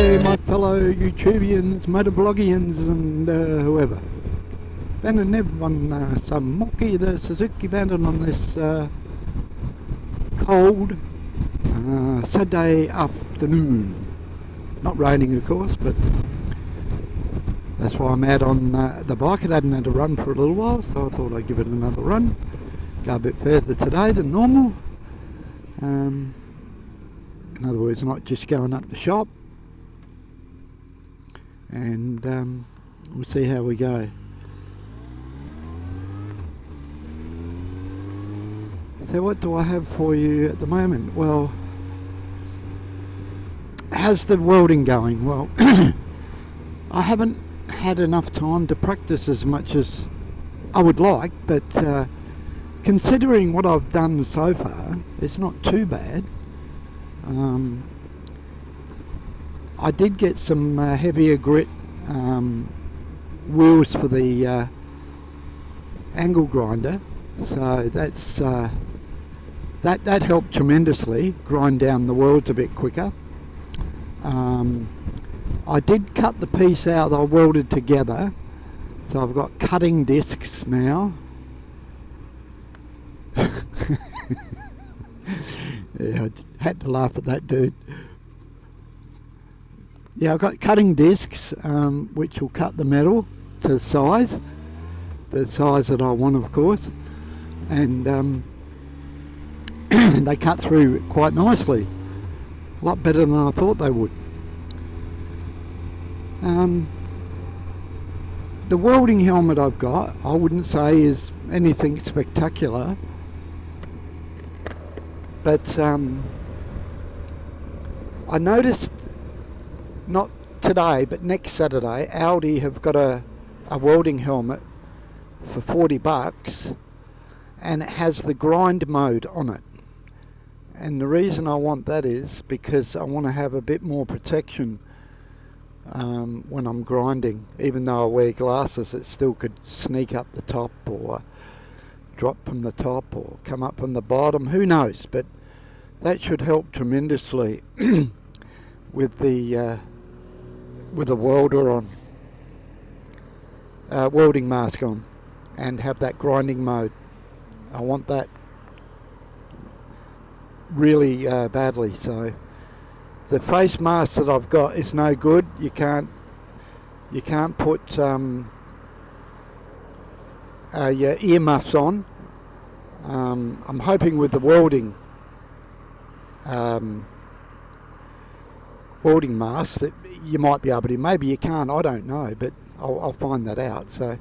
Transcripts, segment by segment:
G'day my fellow YouTubians, motorblogians and whoever. Ben and Nev on some Moki, the Suzuki Bandit on this cold Saturday afternoon. Not raining of course, but that's why I'm out on the bike. It hadn't had a run for a little while, so I thought I'd give it another run. Go a bit further today than normal. In other words, not just going up the shop. And we'll see how we go. So what do I have for you at the moment? Well, how's the welding going? Well, I haven't had enough time to practice as much as I would like, but considering what I've done so far, it's not too bad. I did get some heavier grit wheels for the angle grinder, so that's that helped tremendously, grind down the welds a bit quicker. I did cut the piece out that I welded together, so I've got cutting discs now. Yeah, I had to laugh at that, dude. Yeah, I've got cutting discs which will cut the metal to the size that I want, of course, and they cut through quite nicely, a lot better than I thought they would. The welding helmet I've got, I wouldn't say is anything spectacular, but I noticed, not today but next Saturday, Audi have got a welding helmet for 40 bucks and it has the grind mode on it, and the reason I want that is because I want to have a bit more protection when I'm grinding. Even though I wear glasses, it still could sneak up the top or drop from the top or come up from the bottom, who knows, but that should help tremendously with the welder on, welding mask on, and have that grinding mode. I want that really badly. So the face mask that I've got is no good. You can't put your earmuffs on. I'm hoping with the welding mask that you might be able to. Maybe you can't, I don't know, but I'll find that out. So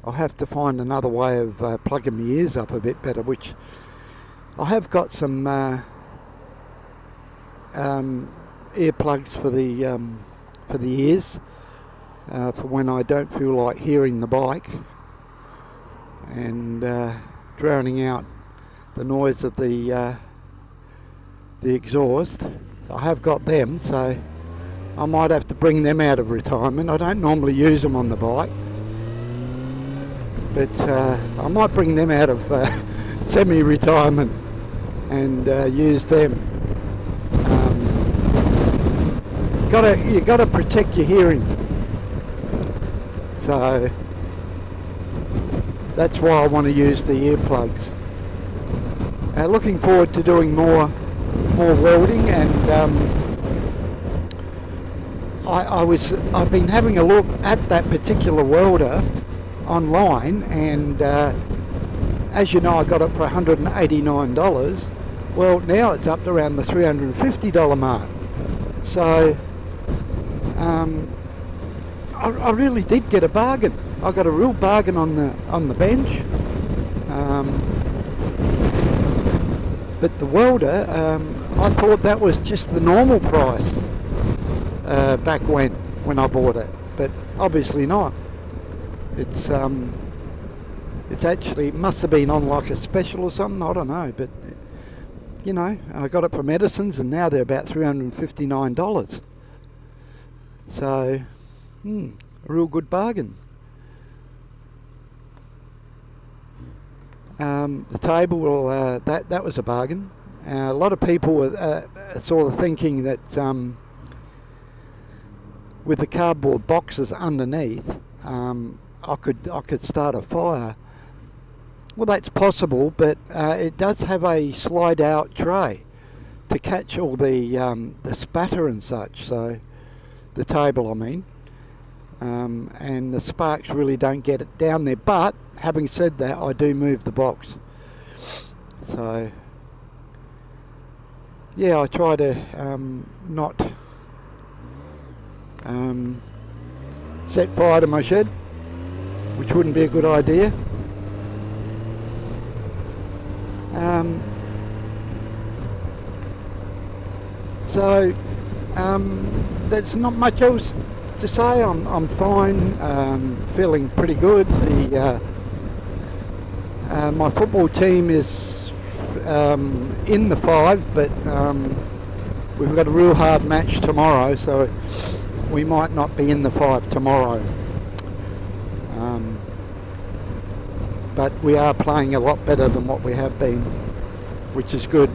I'll have to find another way of plugging my ears up a bit better, which I have got some earplugs for the ears for when I don't feel like hearing the bike and drowning out the noise of the exhaust. I have got them, so I might have to bring them out of retirement. I don't normally use them on the bike, but I might bring them out of semi-retirement and use them. You got to protect your hearing, so that's why I want to use the earplugs. Looking forward to doing more welding, and I've been having a look at that particular welder online, and as you know, I got it for $189. Well, now it's up to around the $350 mark. So I really did get a bargain. I got a real bargain on the bench. But the welder, I thought that was just the normal price back when I bought it, but obviously not. It's actually, it must have been on like a special or something, I don't know, but you know, I got it from Edison's and now they're about $359. So, a real good bargain. The table, well, that was a bargain. A lot of people were sort of thinking that with the cardboard boxes underneath, I could start a fire. Well, that's possible, but it does have a slide-out tray to catch all the spatter and such. So the table, I mean, and the sparks really don't get it down there. But having said that, I do move the box. So yeah, I try to not set fire to my shed, which wouldn't be a good idea. So there's not much else to say. I'm fine, feeling pretty good. My football team is in the 5, but we've got a real hard match tomorrow, so we might not be in the 5 tomorrow. But we are playing a lot better than what we have been, which is good.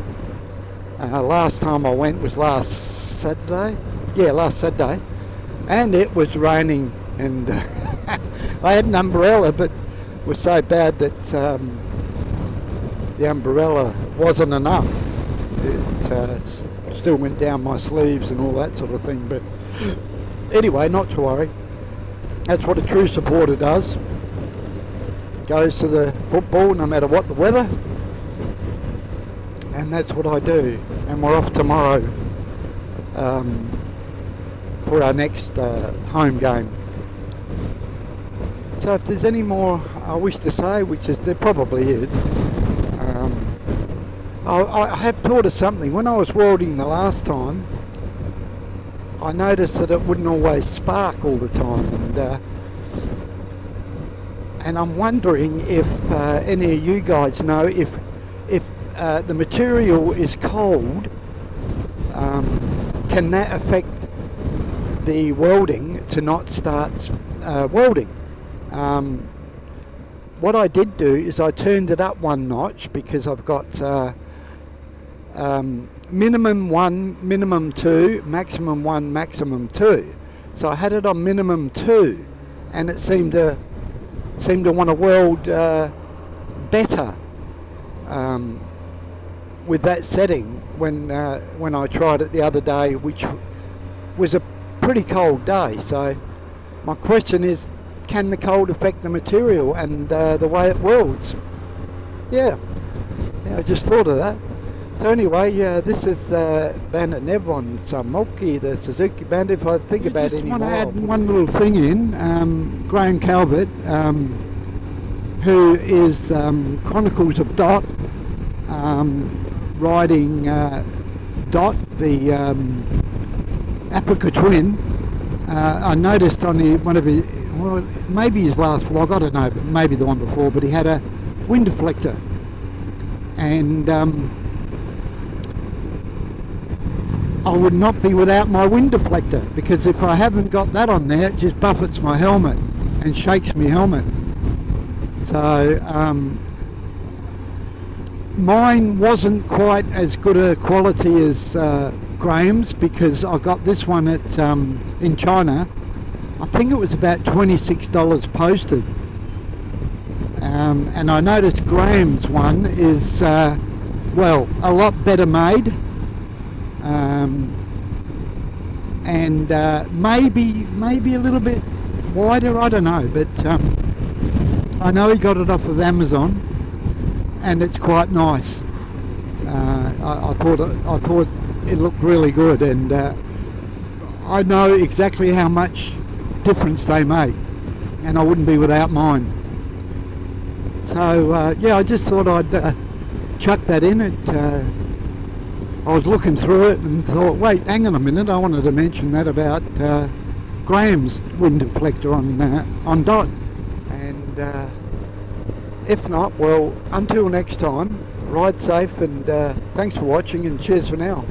Last time I went was last Saturday. Yeah, last Saturday. And it was raining, and I had an umbrella, but it was so bad that the umbrella wasn't enough. It still went down my sleeves and all that sort of thing. But anyway, not to worry. That's what a true supporter does. Goes to the football no matter what the weather, and that's what I do. And we're off tomorrow for our next home game. So if there's any more I wish to say, which is there probably is, I have thought of something. When I was welding the last time, I noticed that it wouldn't always spark all the time, and I'm wondering if any of you guys know if the material is cold, can that affect the welding to not start welding? What I did do is I turned it up one notch, because I've got minimum 1, minimum 2, maximum 1, maximum 2. So I had it on minimum 2, and it seemed to want to weld better with that setting when I tried it the other day, which was a pretty cold day. So my question is, can the cold affect the material and the way it welds? Yeah, I just thought of that. So anyway, this is Bandit Nev on Samoki, the Suzuki Bandit. If I think about it anymore, I want to add one little thing in. Graham Calvert, who is Chronicles of Dot, riding Dot, the Aprica Twin. I noticed on one of his, well, maybe his last vlog, I don't know, but maybe the one before, but he had a wind deflector. And I would not be without my wind deflector, because if I haven't got that on there, it just buffets my helmet and shakes my helmet. So mine wasn't quite as good a quality as Graham's, because I got this one at in China. I think it was about $26 posted, and I noticed Graham's one is well, a lot better made, and maybe a little bit wider, I don't know, but I know he got it off of Amazon, and it's quite nice. I thought it looked really good, and I know exactly how much difference they make, and I wouldn't be without mine. So yeah, I just thought I'd chuck that in. I was looking through it and thought, wait, hang on a minute, I wanted to mention that about Graham's wind deflector on Dot. And if not, well, until next time, ride safe, and thanks for watching, and cheers for now.